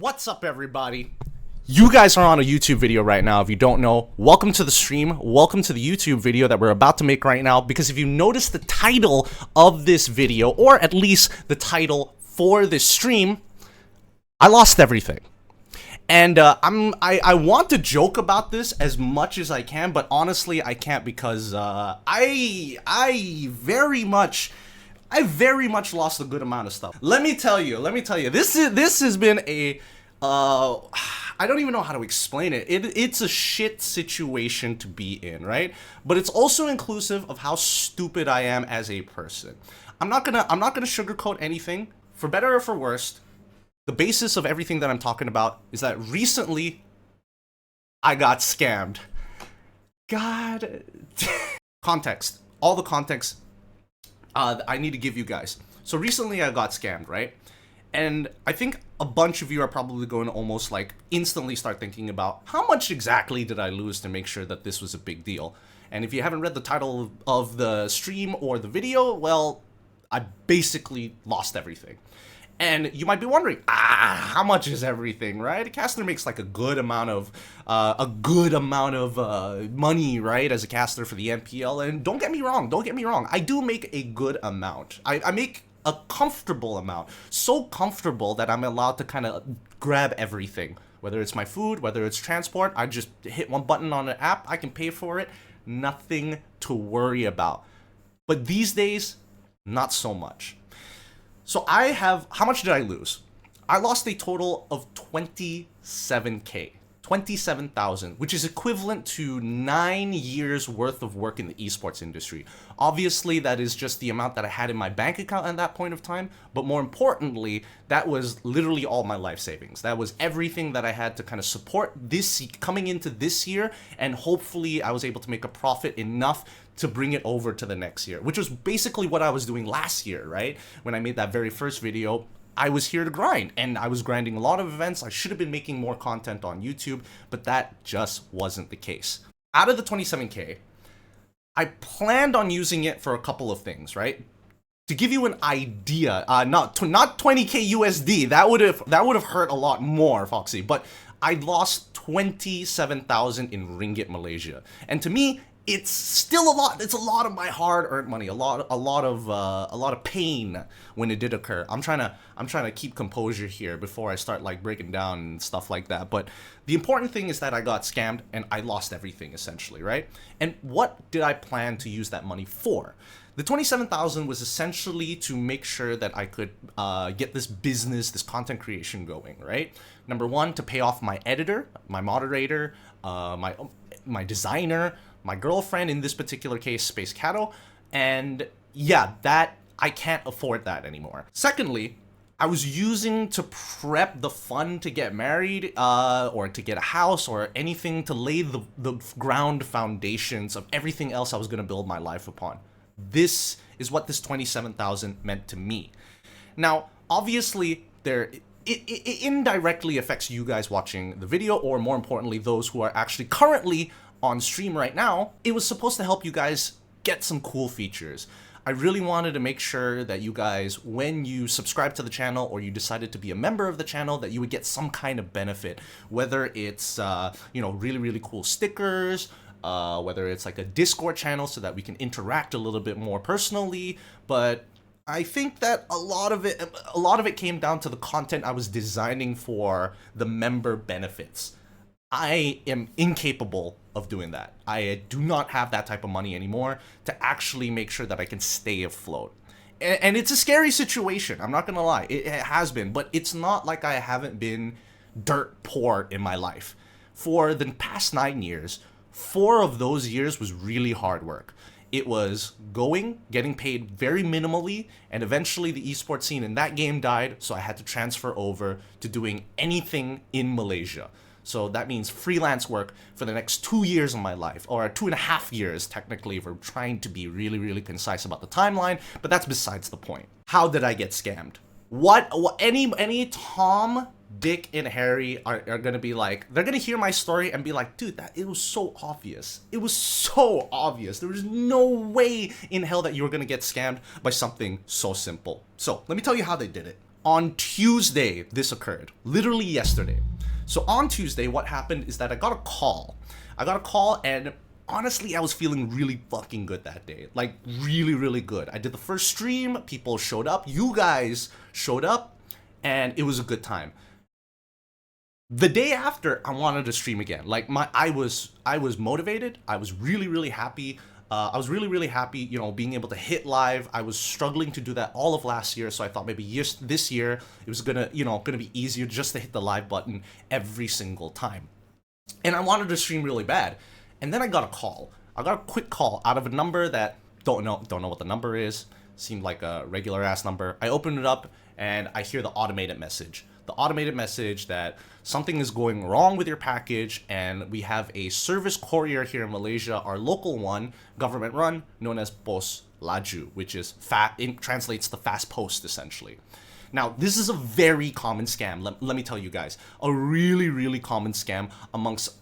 What's up, everybody? You guys are on a YouTube video right now. If you don't know, welcome to the stream. Welcome to the YouTube video that we're about to make right now. Because if you notice the title of this video, or at least the title for this stream, I lost everything. And I want to joke about this as much as I can, but honestly I can't because I very much lost a good amount of stuff. Let me tell you, this has been a I don't even know how to explain it. It's a shit situation to be in, right? But it's also inclusive of how stupid I am as a person. I'm not gonna sugarcoat anything, for better or for worse. The basis of everything that I'm talking about is that recently I got scammed. God. Context. All the context I need to give you guys. So recently I got scammed, right? And I think a bunch of you are probably going to almost like instantly start thinking about how much exactly did I lose to make sure that this was a big deal. And if you haven't read the title of the stream or the video, well, I basically lost everything. And you might be wondering, how much is everything, right? A caster makes like a good amount of money, right, as a caster for the NPL. And don't get me wrong, I do make a good amount. I make a comfortable amount, so comfortable that I'm allowed to kind of grab everything. Whether it's my food, whether it's transport, I just hit one button on an app, I can pay for it, nothing to worry about. But these days, not so much. So how much did I lose? I lost a total of 27K, 27,000, which is equivalent to 9 years worth of work in the esports industry. Obviously, that is just the amount that I had in my bank account at that point of time, but more importantly, that was literally all my life savings. That was everything that I had to kind of support this coming into this year, and hopefully I was able to make a profit enough to bring it over to the next year, which was basically what I was doing last year, right? When I made that very first video, I was here to grind, and I was grinding a lot of events. I should have been making more content on YouTube, but that just wasn't the case. Out of the 27K, I planned on using it for a couple of things, right? To give you an idea, not 20K USD, that would have hurt a lot more, Foxy, but I lost 27,000 in ringgit Malaysia. And to me, it's still a lot. It's a lot of my hard-earned money, a lot of pain when it did occur. I'm trying to keep composure here before I start like breaking down and stuff like that. But the important thing is that I got scammed and I lost everything essentially, right? And what did I plan to use that money for? The 27,000 was essentially to make sure that I could get this business, this content creation going, right? Number one, to pay off my editor, my moderator, my designer, my girlfriend, in this particular case, Space Cato, and yeah, that I can't afford that anymore. Secondly, I was using to prep the fund to get married, or to get a house, or anything to lay the ground foundations of everything else I was going to build my life upon. This is what this 27,000 meant to me. Now, obviously, it indirectly affects you guys watching the video, or more importantly, those who are actually currently on stream right now. It was supposed to help you guys get some cool features. I really wanted to make sure that you guys, when you subscribe to the channel or you decided to be a member of the channel, that you would get some kind of benefit, whether it's really cool stickers, whether it's like a Discord channel so that we can interact a little bit more personally. But I think that a lot of it came down to the content I was designing for the member benefits. I am incapable of doing that. I do not have that type of money anymore to actually make sure that I can stay afloat. And it's a scary situation, I'm not gonna lie. It has been, but it's not like I haven't been dirt poor in my life. For the past 9 years, 4 of those years was really hard work. It was getting paid very minimally, and eventually the esports scene in that game died, so I had to transfer over to doing anything in Malaysia. So that means freelance work for the next 2 years of my life, or 2.5 years technically if we're trying to be really concise about the timeline, but that's besides the point. How did I get scammed? Any Tom, Dick, and Harry are gonna be like, they're gonna hear my story and be like, dude, it was so obvious. It was so obvious. There was no way in hell that you were gonna get scammed by something so simple. So let me tell you how they did it. On Tuesday, this occurred. Literally yesterday. So on Tuesday, what happened is that I got a call. And honestly, I was feeling really fucking good that day. Like, really, really good. I did the first stream, people showed up, you guys showed up, and it was a good time. The day after, I wanted to stream again. Like, I was motivated. I was really, really happy. You know, being able to hit live. I was struggling to do that all of last year, so I thought maybe this year it was gonna be easier just to hit the live button every single time. And I wanted to stream really bad. And then I got a call. I got a quick call out of a number that don't know what the number is. Seemed like a regular ass number. I opened it up and I hear the automated message. The automated message that something is going wrong with your package, and we have a service courier here in Malaysia, our local one, government run, known as Pos Laju, which is it translates to fast post essentially. Now, this is a very common scam. Let me tell you guys, a really, really common scam amongst,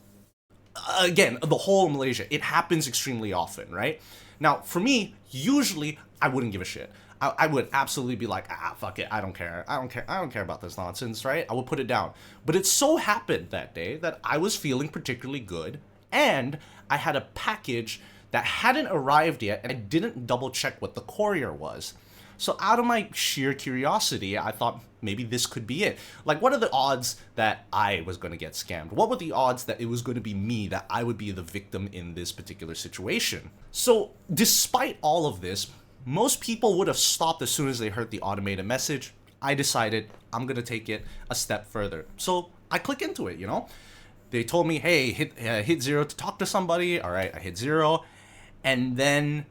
again, the whole Malaysia. It happens extremely often, right? Now, for me, usually I wouldn't give a shit. I would absolutely be like, fuck it, I don't care about this nonsense, right? I would put it down. But it so happened that day that I was feeling particularly good, and I had a package that hadn't arrived yet, and I didn't double check what the courier was. So out of my sheer curiosity, I thought maybe this could be it. Like, what are the odds that I was going to get scammed? What were the odds that it was going to be me, that I would be the victim in this particular situation? So despite all of this, most people would have stopped as soon as they heard the automated message. I decided I'm going to take it a step further. So I click into it, you know. They told me, hey, hit 0 to talk to somebody. All right, I hit 0. And then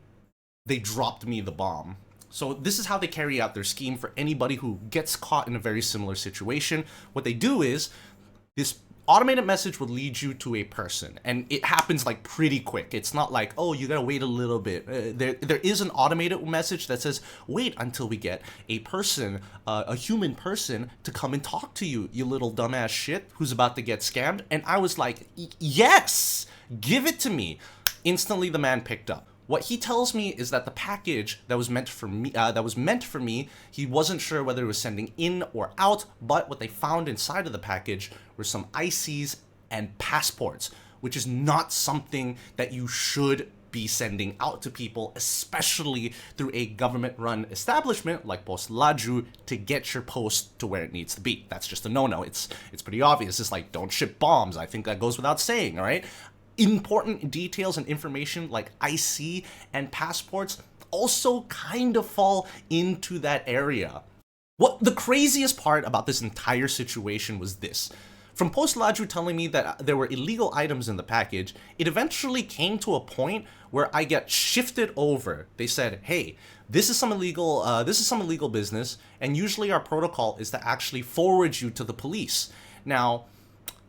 they dropped me the bomb. So this is how they carry out their scheme for anybody who gets caught in a very similar situation. What they do is, this automated message will lead you to a person, and it happens like pretty quick. It's not like, oh, you gotta wait a little bit. There is an automated message that says, wait until we get a person, a human person, to come and talk to you, you little dumbass shit who's about to get scammed. And I was like, yes, give it to me. Instantly, the man picked up. What he tells me is that the package that was meant for me, he wasn't sure whether it was sending in or out, but what they found inside of the package were some ICs and passports, which is not something that you should be sending out to people, especially through a government-run establishment like Pos Laju, to get your post to where it needs to be. That's just a no-no. It's pretty obvious. It's like, don't ship bombs. I think that goes without saying, all right? Important details and information like IC and passports also kind of fall into that area. What the craziest part about this entire situation was this. From Pos Laju telling me that there were illegal items in the package, it eventually came to a point where I get shifted over. They said, hey, this is some illegal business, and usually our protocol is to actually forward you to the police. Now,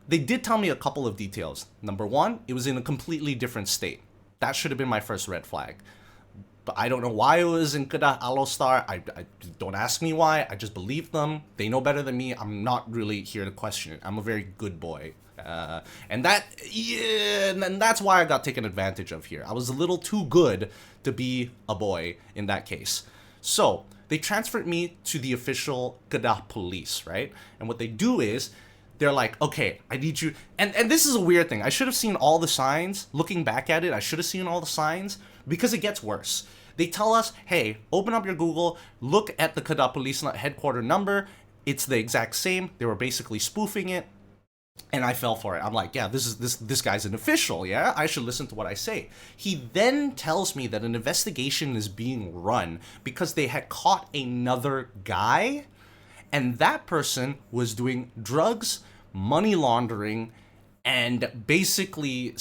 they did tell me a couple of details. Number one, it was in a completely different state. That should have been my first red flag. But I don't know why it was in Kedah Alostar. I don't ask me why. I just believed them. They know better than me. I'm not really here to question it. I'm a very good boy. And that's why I got taken advantage of here. I was a little too good to be a boy in that case. So they transferred me to the official Kedah police, right? And what they do is, they're like, okay, I need you. And this is a weird thing. I should have seen all the signs. Looking back at it, I should have seen all the signs, because it gets worse. They tell us, hey, open up your Google, look at the Kedah Police headquarter number. It's the exact same. They were basically spoofing it. And I fell for it. I'm like, yeah, this guy's an official, yeah? I should listen to what I say. He then tells me that an investigation is being run because they had caught another guy, and that person was doing drugs, money laundering, and basically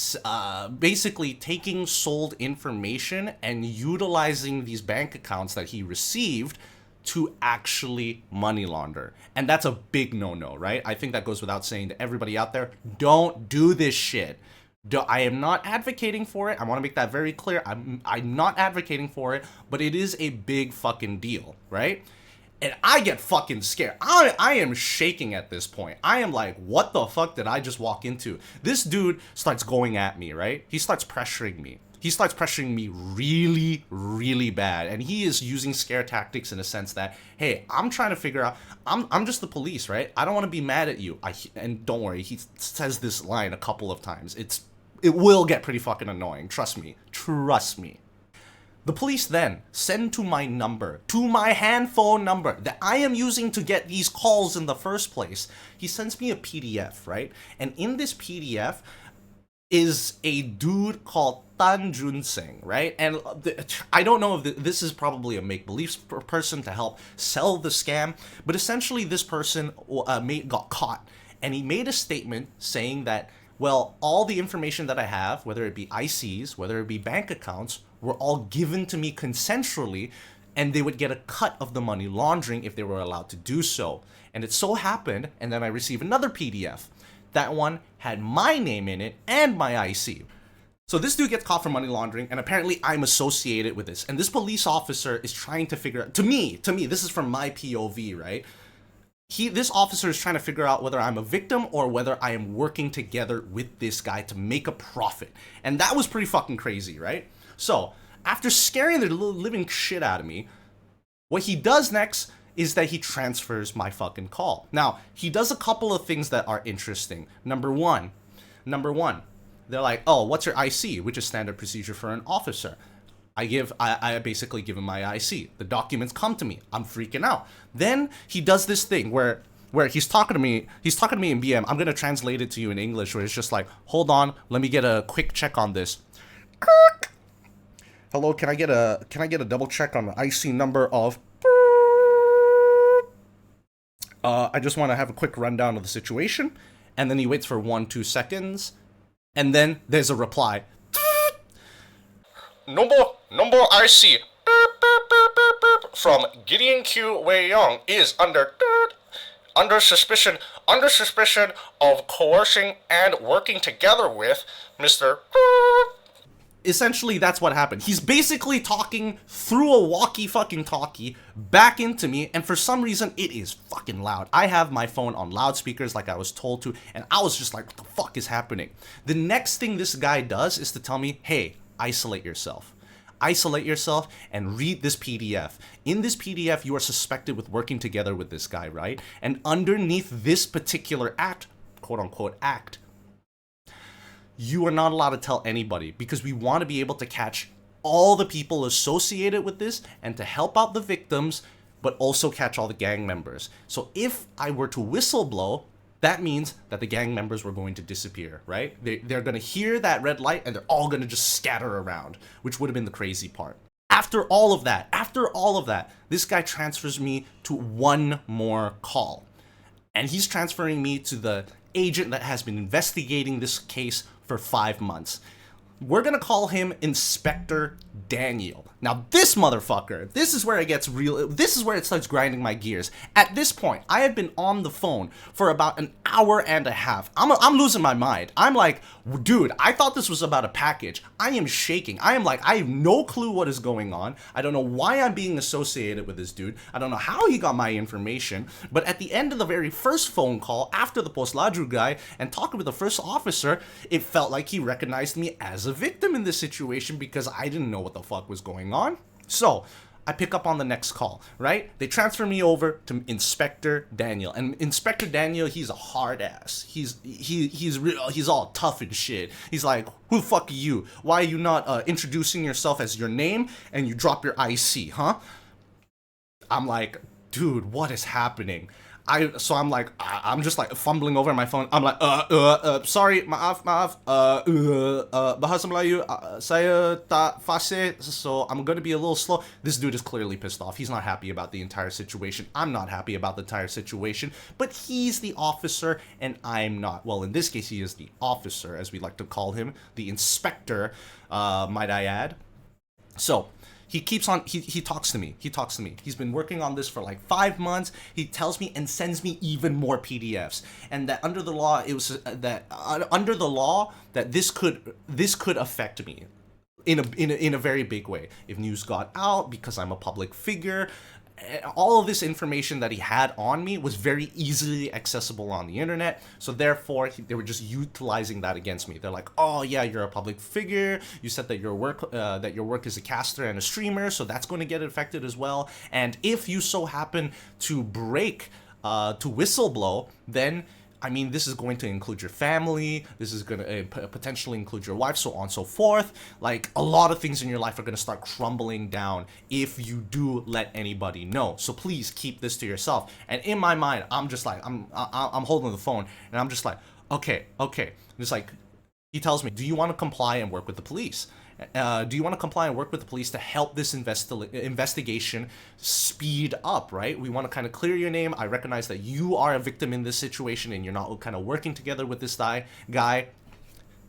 taking sold information and utilizing these bank accounts that he received to actually money launder. And that's a big no-no, right? I think that goes without saying to everybody out there. Don't do this shit. I am not advocating for it. I want to make that very clear. I'm not advocating for it, but it is a big fucking deal, right? And I get fucking scared. I am shaking at this point. I am like, what the fuck did I just walk into? This dude starts going at me, right? He starts pressuring me. he starts pressuring me really, really bad. And he is using scare tactics in a sense that, hey, I'm trying to figure out, I'm just the police, right? I don't want to be mad at you. And don't worry, he says this line a couple of times. It will get pretty fucking annoying. Trust me. Trust me. The police then send to my number, to my hand phone number that I am using to get these calls in the first place. He sends me a PDF, right? And in this PDF is a dude called Tan Jun Sing, right? And I don't know if this is probably a make-believe person to help sell the scam, but essentially this person got caught, and he made a statement saying that, well, all the information that I have, whether it be ICs, whether it be bank accounts, were all given to me consensually, and they would get a cut of the money laundering if they were allowed to do so. And it so happened, and then I received another PDF. That one had my name in it and my IC. So this dude gets caught for money laundering, and apparently I'm associated with this. And this police officer is trying to figure out, to me, this is from my POV, right? This officer is trying to figure out whether I'm a victim or whether I am working together with this guy to make a profit. And that was pretty fucking crazy, right? So, after scaring the living shit out of me, what he does next is that he transfers my fucking call. Now, he does a couple of things that are interesting. Number one, they're like, oh, what's your IC? Which is standard procedure for an officer. I basically give him my IC. The documents come to me. I'm freaking out. Then he does this thing where he's talking to me in BM. I'm gonna translate it to you in English, where it's just like, hold on, let me get a quick check on this. Hello, can I get a double check on the IC number of? I just want to have a quick rundown of the situation, and then he waits for 1-2 seconds, and then there's a reply. Number IC from GideonQ Wei Young is under suspicion of coercing and working together with Mr. Essentially, that's what happened. He's basically talking through a walkie-fucking-talkie back into me, and for some reason, it is fucking loud. I have my phone on loudspeakers like I was told to, and I was just like, what the fuck is happening? The next thing this guy does is to tell me, hey, isolate yourself. Isolate yourself and read this PDF. In this PDF, you are suspected with working together with this guy, right? And underneath this particular act, quote-unquote act, you are not allowed to tell anybody, because we want to be able to catch all the people associated with this and to help out the victims, but also catch all the gang members. So if I were to whistleblow, that means that the gang members were going to disappear, right? They're going to hear that red light and they're all going to just scatter around, which would have been the crazy part. After all of that, this guy transfers me to one more call. And he's transferring me to the agent that has been investigating this case for 5 months. We're gonna call him Inspector Daniel. Now this motherfucker, this is where it gets real, this is where it starts grinding my gears. At this point, I have been on the phone for about an hour and a half. I'm losing my mind. I'm like, dude, I thought this was about a package. I am shaking. I am like, I have no clue what is going on. I don't know why I'm being associated with this dude. I don't know how he got my information. But at the end of the very first phone call, after the Post Laju guy and talking with the first officer, it felt like he recognized me as a victim in this situation because I didn't know what the fuck was going on. So I pick up on the next call, right? They transfer me over to Inspector Daniel, and Inspector Daniel, he's a hard ass. He's all tough and shit. He's like, who the fuck are you? Why are you not introducing yourself as your name and you drop your IC, huh? I'm like, dude, what is happening? I'm just like fumbling over my phone. I'm like, sorry, maaf, bahasa Melayu, saya tak fasih, so I'm gonna be a little slow. This dude is clearly pissed off. He's not happy about the entire situation. I'm not happy about the entire situation, but he's the officer and I'm not. Well, in this case, he is the officer, as we like to call him, the inspector, might I add. So, he keeps on, he talks to me. He's been working on this for like 5 months. He tells me and sends me even more PDFs. And that under the law, that this could affect me in a very big way. If news got out, because I'm a public figure, all of this information that he had on me was very easily accessible on the internet. So therefore, they were just utilizing that against me. They're like, "Oh yeah, you're a public figure. You said that your work is a caster and a streamer, so that's going to get affected as well. And if you so happen to break, to whistleblow, then." I mean, this is going to include your family, this is going to potentially include your wife, so on and so forth. Like, a lot of things in your life are going to start crumbling down if you do let anybody know. So please keep this to yourself. And in my mind, I'm just like, I'm holding the phone, and I'm just like, okay. Just like, he tells me, do you want to comply and work with the police? Do you want to comply and work with the police to help this investigation speed up, right? We want to kind of clear your name. I recognize that you are a victim in this situation and you're not kind of working together with this guy.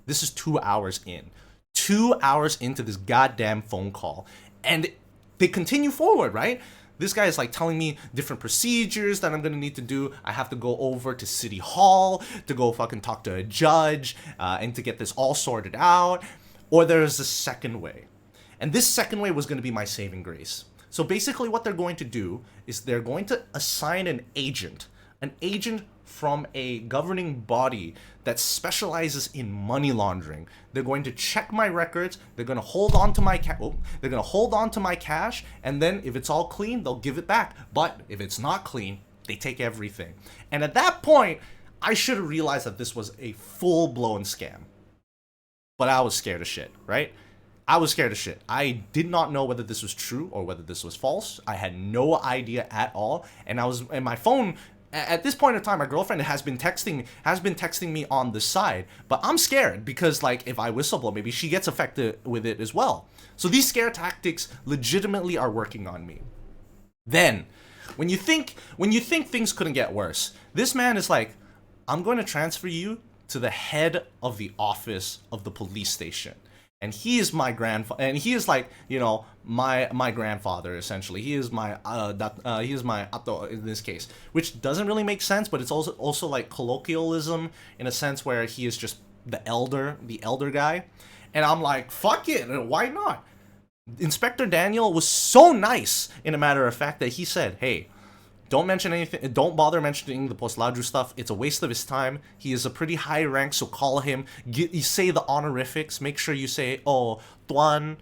This is 2 hours in. 2 hours into this goddamn phone call. And they continue forward, right? This guy is like telling me different procedures that I'm gonna need to do. I have to go over to City Hall to go fucking talk to a judge and to get this all sorted out. Or there's a second way. And this second way was going to be my saving grace. So basically what they're going to do is they're going to assign an agent from a governing body that specializes in money laundering. They're going to check my records, they're going to hold on to my cash, and then if it's all clean, they'll give it back. But if it's not clean, they take everything. And at that point, I should have realized that this was a full-blown scam. But I was scared of shit, right? I was scared of shit. I did not know whether this was true or whether this was false. I had no idea at all. And my phone, at this point in time, my girlfriend has been texting me on the side. But I'm scared because, like, if I whistleblow, maybe she gets affected with it as well. So these scare tactics legitimately are working on me. Then, when you think things couldn't get worse, this man is like, I'm going to transfer you to the head of the office of the police station. And he is my grandfather, and he is like, you know, my grandfather, essentially. He is my ato in this case, which doesn't really make sense, but it's also like colloquialism in a sense where he is just the elder guy. And I'm like, fuck it, why not? Inspector Daniel was so nice, in a matter of fact, that he said, hey, don't mention anything. Don't bother mentioning the Postlaju stuff. It's a waste of his time. He is a pretty high rank, so call him. You say the honorifics. Make sure you say, oh, Tuan,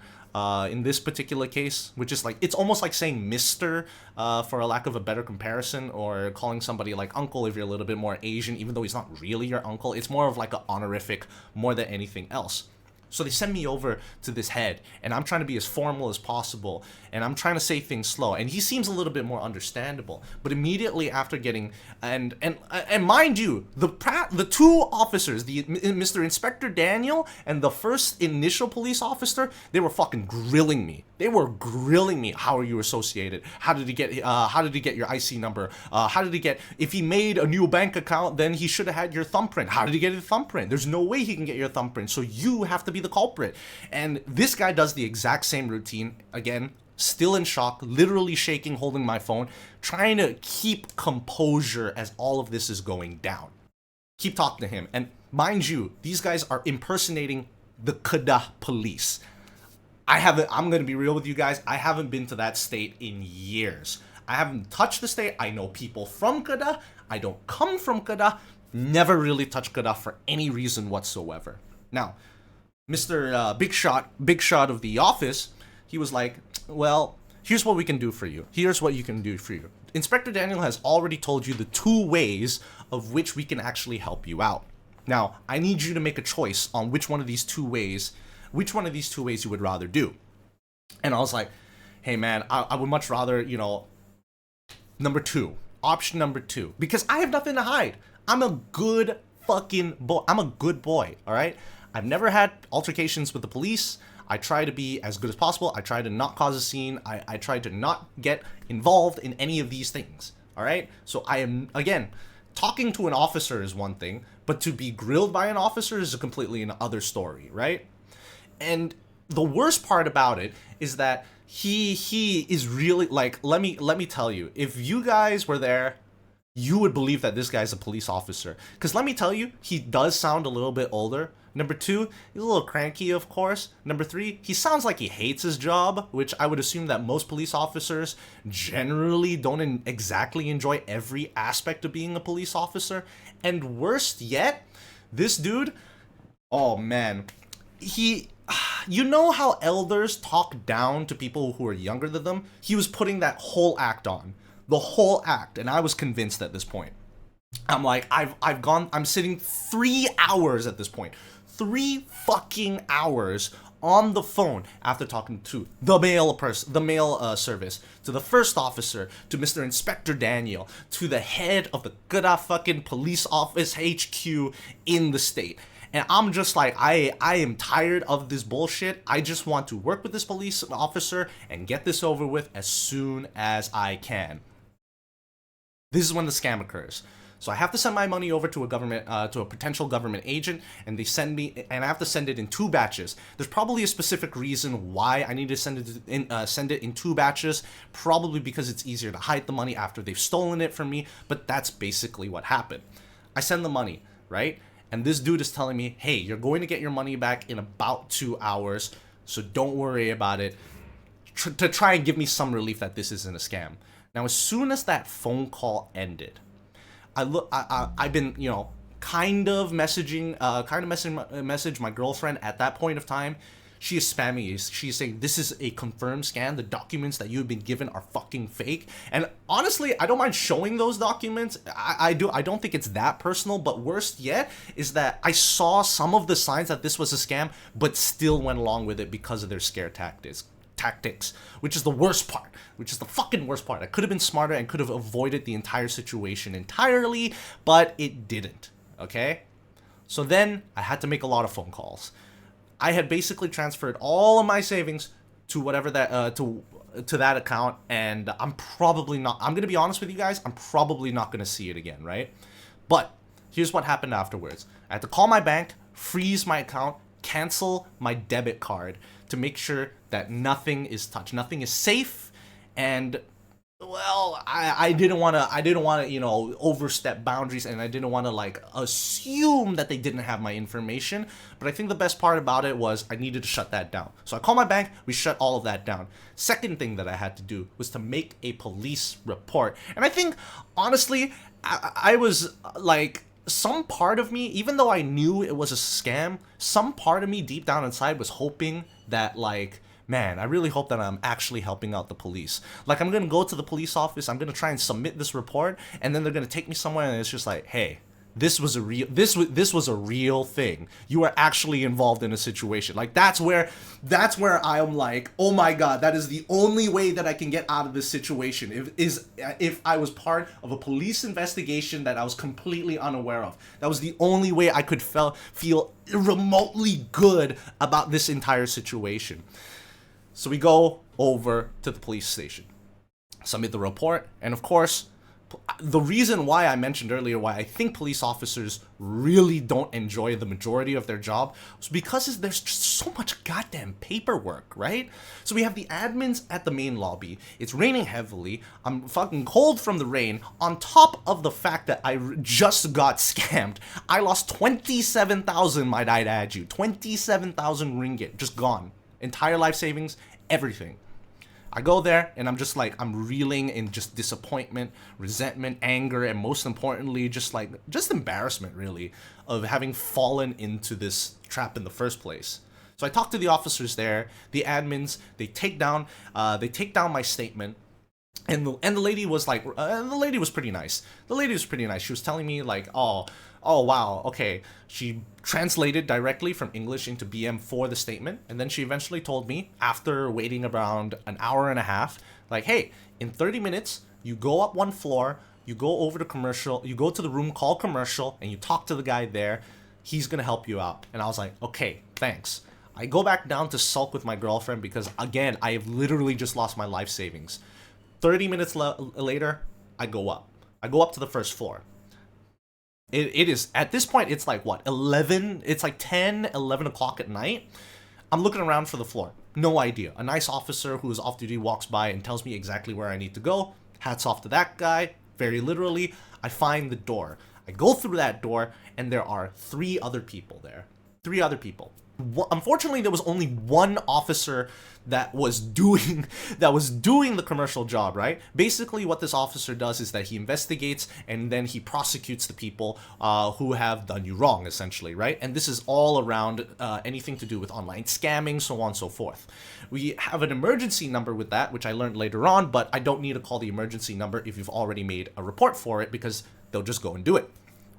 in this particular case, which is like, it's almost like saying Mr. For a lack of a better comparison, or calling somebody like uncle if you're a little bit more Asian, even though he's not really your uncle. It's more of like an honorific more than anything else. So they send me over to this head, and I'm trying to be as formal as possible, and I'm trying to say things slow, and he seems a little bit more understandable. But immediately after getting, and mind you, the two officers, the Mr. Inspector Daniel and the first initial police officer, they were fucking grilling me. They were grilling me. How are you associated? How did he get your IC number? How did he get? If he made a new bank account, then he should have had your thumbprint. How did he get your thumbprint? There's no way he can get your thumbprint. So you have to be the culprit. And this guy does the exact same routine again. Still in shock, literally shaking, holding my phone, trying to keep composure as all of this is going down. Keep talking to him. And mind you, these guys are impersonating the Kedah police. I'm going to be real with you guys. I haven't been to that state in years. I haven't touched the state. I know people from Kedah. I don't come from Kedah. Never really touched Kedah for any reason whatsoever. Now, Mr. Big Shot of the office, he was like, well, here's what we can do for you. Here's what you can do for you. Inspector Daniel has already told you the 2 ways of which we can actually help you out. Now, I need you to make a choice on which one of these two ways you would rather do. And I was like, hey man, I would much rather, you know, option number 2, because I have nothing to hide. I'm a good fucking boy. I'm a good boy, all right? I've never had altercations with the police. I try to be as good as possible. I try to not cause a scene. I try to not get involved in any of these things, all right? So I am, again, talking to an officer is one thing, but to be grilled by an officer is a completely another story, right? And the worst part about it is that he is really, like, let me tell you, if you guys were there, you would believe that this guy's a police officer. Because let me tell you, he does sound a little bit older. Number two, he's a little cranky, of course. Number three, he sounds like he hates his job, which I would assume that most police officers generally don't exactly enjoy every aspect of being a police officer. And worst yet, this dude, oh man, you know how elders talk down to people who are younger than them? He was putting that whole act on. The whole act, and I was convinced at this point. I'm like, I'm sitting 3 hours at this point. 3 fucking hours on the phone after talking to the mail service, to the first officer, to Mr. Inspector Daniel, to the head of the good fucking police office HQ in the state. And I'm just like, I am tired of this bullshit. I just want to work with this police officer and get this over with as soon as I can. This is when the scam occurs. So I have to send my money over to a potential government agent, and they send me, and I have to send it in 2 batches. There's probably a specific reason why I need to send it in 2 batches. Probably because it's easier to hide the money after they've stolen it from me. But that's basically what happened. I send the money, right? And this dude is telling me, hey, you're going to get your money back in about 2 hours, so don't worry about it. To try and give me some relief that this isn't a scam. Now, as soon as that phone call ended, I've been, kind of messaging my girlfriend at that point of time. She is spamming. She's saying, this is a confirmed scam. The documents that you've been given are fucking fake. And honestly, I don't mind showing those documents. I don't think it's that personal. But worst yet is that I saw some of the signs that this was a scam, but still went along with it because of their scare tactics, which is the worst part, which is the fucking worst part. I could have been smarter and could have avoided the entire situation entirely, but it didn't, okay? So then I had to make a lot of phone calls. I had basically transferred all of my savings to whatever that, to that account, and I'm gonna be honest with you guys, I'm probably not gonna see it again, right? But here's what happened afterwards. I had to call my bank, freeze my account, cancel my debit card to make sure that nothing is touched, nothing is safe, and well, I didn't want to, overstep boundaries, and I didn't want to assume that they didn't have my information. But I think the best part about it was I needed to shut that down. So I called my bank, we shut all of that down. Second thing that I had to do was to make a police report. And I think, honestly, I was like, some part of me, even though I knew it was a scam, some part of me deep down inside was hoping that, man, I really hope that I'm actually helping out the police. I'm gonna go to the police office, I'm gonna try and submit this report, and then they're gonna take me somewhere, and it's just like, hey, this was a real thing. You are actually involved in a situation. That's where I'm like, oh my god, that is the only way that I can get out of this situation. If I was part of a police investigation that I was completely unaware of. That was the only way I could feel remotely good about this entire situation. So we go over to the police station, submit the report, and of course, the reason why I mentioned earlier why I think police officers really don't enjoy the majority of their job was because there's just so much goddamn paperwork, right? So we have the admins at the main lobby. It's raining heavily. I'm fucking cold from the rain. On top of the fact that I just got scammed. I lost 27,000, might I add you. 27,000 ringgit, just gone. Entire life savings, everything. I go there and I'm just I'm reeling in just disappointment, resentment, anger, and most importantly, just embarrassment really of having fallen into this trap in the first place. So I talk to the officers there, the admins, they take down my statement. And the lady was the lady was pretty nice. The lady was pretty nice. She was telling me oh wow, okay. She translated directly from English into BM for the statement, and then she eventually told me, after waiting around an hour and a half, hey, in 30 minutes, you go up 1 floor, you go over to commercial, you go to the room called commercial, and you talk to the guy there. He's gonna help you out. And I was like, okay, thanks. I go back down to sulk with my girlfriend because, again, I have literally just lost my life savings. 30 minutes later, I go up. I go up to the first floor. It is, at this point, it's 11, it's 10, 11 o'clock at night. I'm looking around for the floor. No idea. A nice officer who is off duty walks by and tells me exactly where I need to go. Hats off to that guy. Very literally, I find the door. I go through that door, and there are 3 other people there. 3 other people. Unfortunately, there was only one officer that was doing the commercial job, right? Basically, what this officer does is that he investigates and then he prosecutes the people who have done you wrong, essentially, right? And this is all around anything to do with online scamming, so on and so forth. We have an emergency number with that, which I learned later on, but I don't need to call the emergency number if you've already made a report for it, because they'll just go and do it.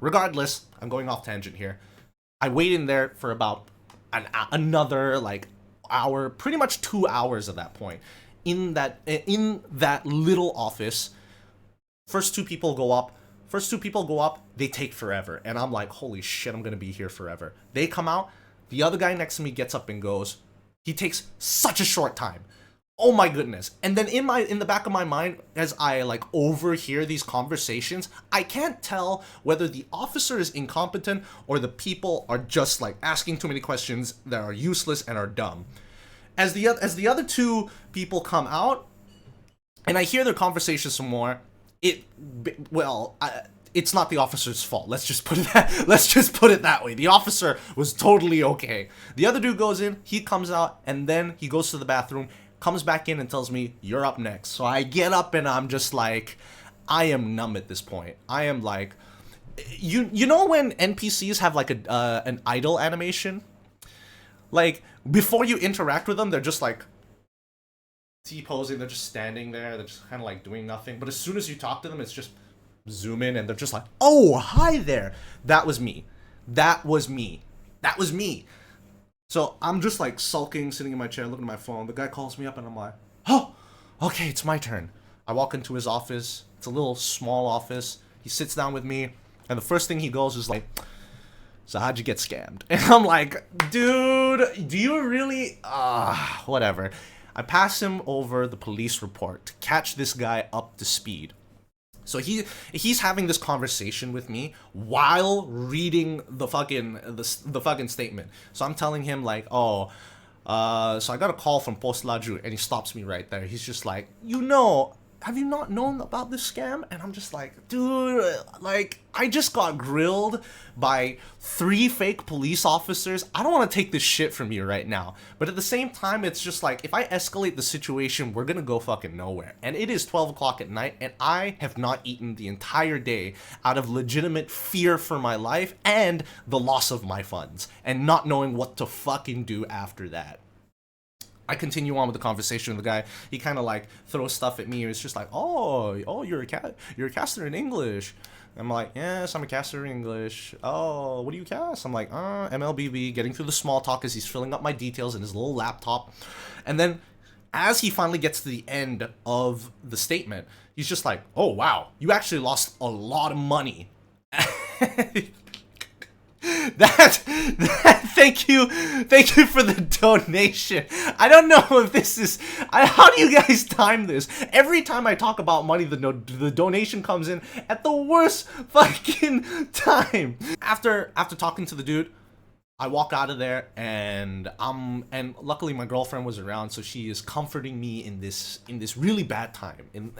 Regardless, I'm going off tangent here. I wait in there for about another like hour, pretty much 2 hours at that point. In that little office, first two people go up, they take forever, and I'm like, holy shit, I'm gonna be here forever. They come out, the other guy next to me gets up and goes. He takes such a short time. Oh my goodness. And then in the back of my mind, as I like overhear these conversations, I can't tell whether the officer is incompetent or the people are just like asking too many questions that are useless and are dumb. As the other 2 people come out and I hear their conversation some more, it's not the officer's fault. Let's just put it that way. The officer was totally okay. The other dude goes in, he comes out, and then he goes to the bathroom, comes back in and tells me, you're up next. So I get up and I'm just like, I am numb at this point. I am like, you know when NPCs have like an idle animation? Like, before you interact with them, they're just like T-posing, they're just standing there, they're just kind of like doing nothing. But as soon as you talk to them, it's just zoom in and they're just like, oh, hi there. That was me. So I'm just like sulking, sitting in my chair, looking at my phone. The guy calls me up and I'm like, oh, okay, it's my turn. I walk into his office. It's a little small office. He sits down with me, and the first thing he goes is like, so how'd you get scammed? And I'm like, dude, do you really? Whatever. I pass him over the police report to catch this guy up to speed. So he's having this conversation with me while reading the fucking statement. So I'm telling him like, so I got a call from Post Laju, and he stops me right there. He's just like, have you not known about this scam? And I'm just like, dude, like, I just got grilled by 3 fake police officers. I don't want to take this shit from you right now. But at the same time, it's just like, if I escalate the situation, we're gonna go fucking nowhere. And it is 12 o'clock at night, and I have not eaten the entire day out of legitimate fear for my life and the loss of my funds, and not knowing what to fucking do after that. I continue on with the conversation with the guy. He kind of like throws stuff at me. It's just like, oh, you're a caster in English. I'm like, yes, I'm a caster in English. Oh, what do you cast? I'm like, MLBB, getting through the small talk as he's filling up my details in his little laptop. And then as he finally gets to the end of the statement, he's just like, oh, wow, you actually lost a lot of money. Thank you for the donation. I don't know if this is, how do you guys time this? Every time I talk about money, the donation comes in at the worst fucking time. After talking to the dude, I walk out of there, and luckily my girlfriend was around, so she is comforting me in this really bad time. And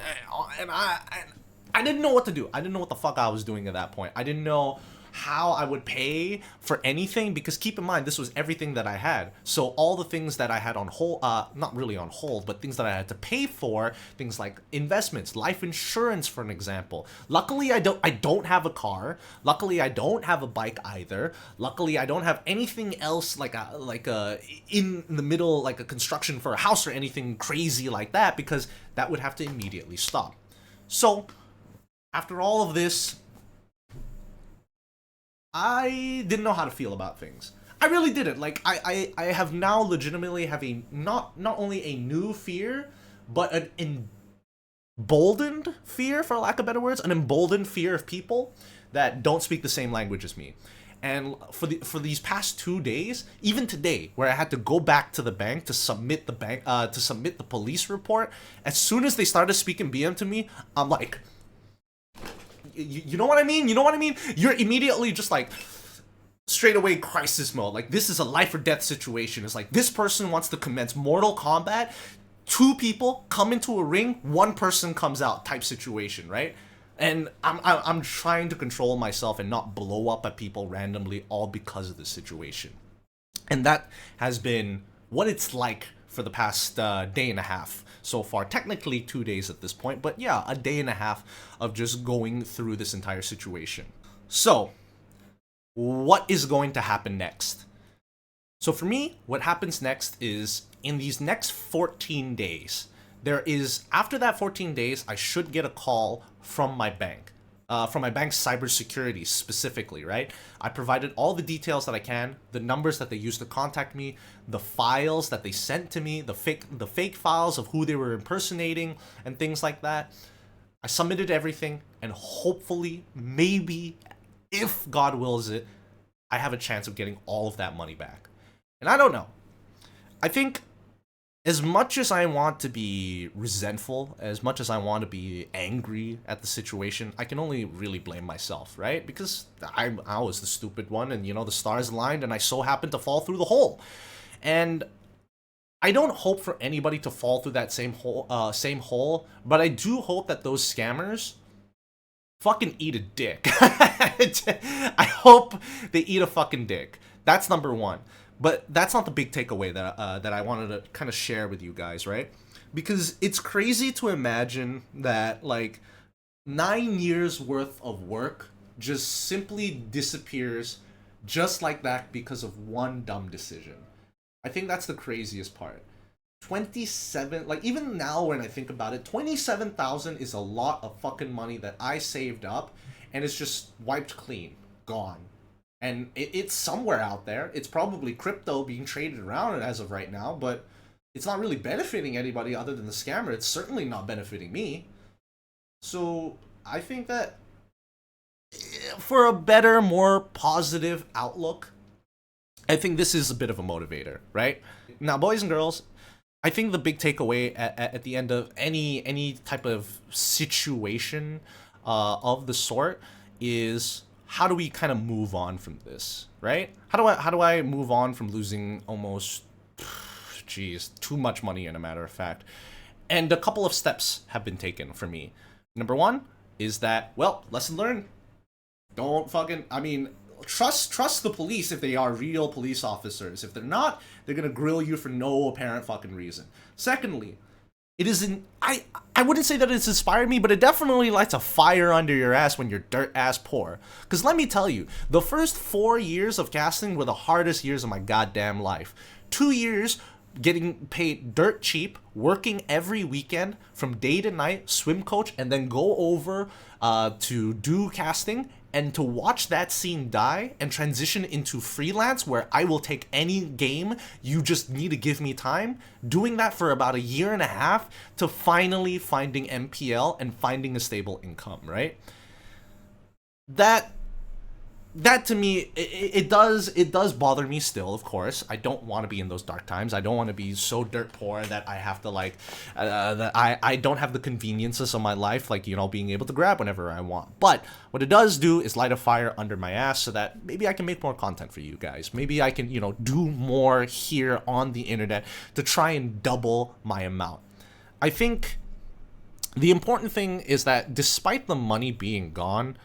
I didn't know what to do. I didn't know what the fuck I was doing at that point. I didn't know how I would pay for anything, because keep in mind, this was everything that I had. So all the things that I had on hold, not really on hold, but things that I had to pay for, things like investments, life insurance, for an example. Luckily, I don't have a car. Luckily, I don't have a bike either. Luckily, I don't have anything else like in the middle, like a construction for a house or anything crazy like that, because that would have to immediately stop. So after all of this, I didn't know how to feel about things. I really didn't. Like, I have now legitimately have a, not only a new fear, but an emboldened fear, for lack of better words, an emboldened fear of people that don't speak the same language as me. And for these past 2 days, even today, where I had to go back to the bank to submit the police report, as soon as they started speaking BM to me, I'm like, you know what I mean? You know what I mean? You're immediately just like straight away crisis mode. Like, this is a life or death situation. It's like this person wants to commence Mortal Kombat. 2 people come into a ring, 1 person comes out type situation, right? And I'm trying to control myself and not blow up at people randomly, all because of the situation. And that has been what it's like for the past day and a half so far. Technically 2 days at this point, but yeah, a day and a half of just going through this entire situation. So, what is going to happen next? So for me, what happens next is in these next 14 days, after that 14 days, I should get a call from my bank. From my bank's cybersecurity specifically, right? I provided all the details that I can, the numbers that they used to contact me, the files that they sent to me, the fake files of who they were impersonating, and things like that. I submitted everything, and hopefully, maybe, if God wills it, I have a chance of getting all of that money back. And I don't know. I think as much as I want to be resentful, as much as I want to be angry at the situation, I can only really blame myself, right? Because I was the stupid one, and the stars aligned, and I so happened to fall through the hole. And I don't hope for anybody to fall through that same hole, but I do hope that those scammers fucking eat a dick. I hope they eat a fucking dick. That's number one. But that's not the big takeaway that I wanted to kind of share with you guys, right? Because it's crazy to imagine that, like, 9 years worth of work just simply disappears just like that because of one dumb decision. I think that's the craziest part. 27, like, even now when I think about it, 27,000 is a lot of fucking money that I saved up, and it's just wiped clean, gone. And it's somewhere out there. It's probably crypto being traded around as of right now, but it's not really benefiting anybody other than the scammer. It's certainly not benefiting me. So I think that for a better, more positive outlook, I think this is a bit of a motivator, right? Now, boys and girls, I think the big takeaway at the end of any type of situation of the sort is, how do we kind of move on from this, right? How do I move on from losing almost, too much money, in a matter of fact? And a couple of steps have been taken for me. Number one is that, well, lesson learned. Don't fucking, trust the police if they are real police officers. If they're not, they're gonna grill you for no apparent fucking reason. Secondly, I wouldn't say that it's inspired me, but it definitely lights a fire under your ass when you're dirt ass poor. Because let me tell you, the first 4 years of casting were the hardest years of my goddamn life. 2 years getting paid dirt cheap, working every weekend from day to night, swim coach, and then go over to do casting, and to watch that scene die and transition into freelance where I will take any game, you just need to give me time. Doing that for about a year and a half to finally finding MPL and finding a stable income, right? That to me, it does bother me still, of course. I don't want to be in those dark times. I don't want to be so dirt poor that I have to, like, that I don't have the conveniences of my life, like, being able to grab whenever I want. But what it does do is light a fire under my ass so that maybe I can make more content for you guys. Maybe I can, do more here on the internet to try and double my amount. I think the important thing is that despite the money being gone,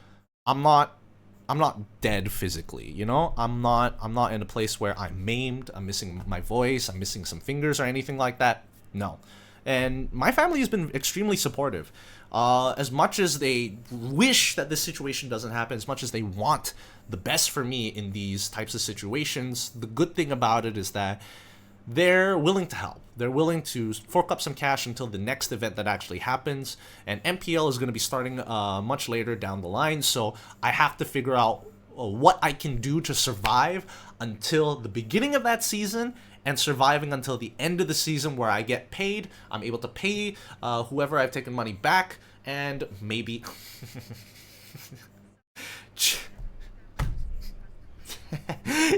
I'm not dead physically, I'm not in a place where I'm maimed, I'm missing my voice, I'm missing some fingers or anything like that. No. And my family has been extremely supportive. As much as they wish that this situation doesn't happen, as much as they want the best for me in these types of situations, the good thing about it is that they're willing to help. They're willing to fork up some cash until the next event that actually happens. And MPL is going to be starting much later down the line. So I have to figure out what I can do to survive until the beginning of that season and surviving until the end of the season where I get paid. I'm able to pay whoever I've taken money back, and maybe...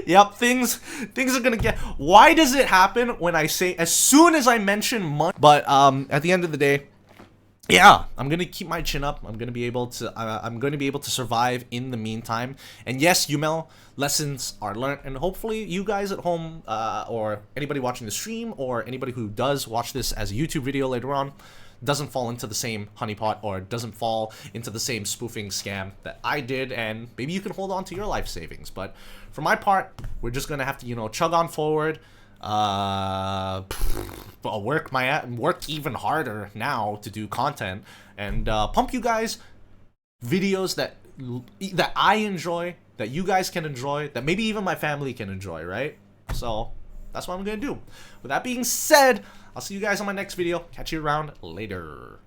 Yep, things are gonna get... Why does it happen when I say, as soon as I mention money? But at the end of the day, yeah, I'm gonna keep my chin up. I'm gonna be able to survive in the meantime. And yes, UML lessons are learned, and hopefully you guys at home, or anybody watching the stream, or anybody who does watch this as a YouTube video later on, doesn't fall into the same honeypot or doesn't fall into the same spoofing scam that I did, and maybe you can hold on to your life savings. But for my part, we're just gonna have to, you know, chug on forward. I'll work even harder now to do content and pump you guys videos that I enjoy, that you guys can enjoy, that maybe even my family can enjoy, right? So that's what I'm gonna do. With that being said, I'll see you guys on my next video. Catch you around later.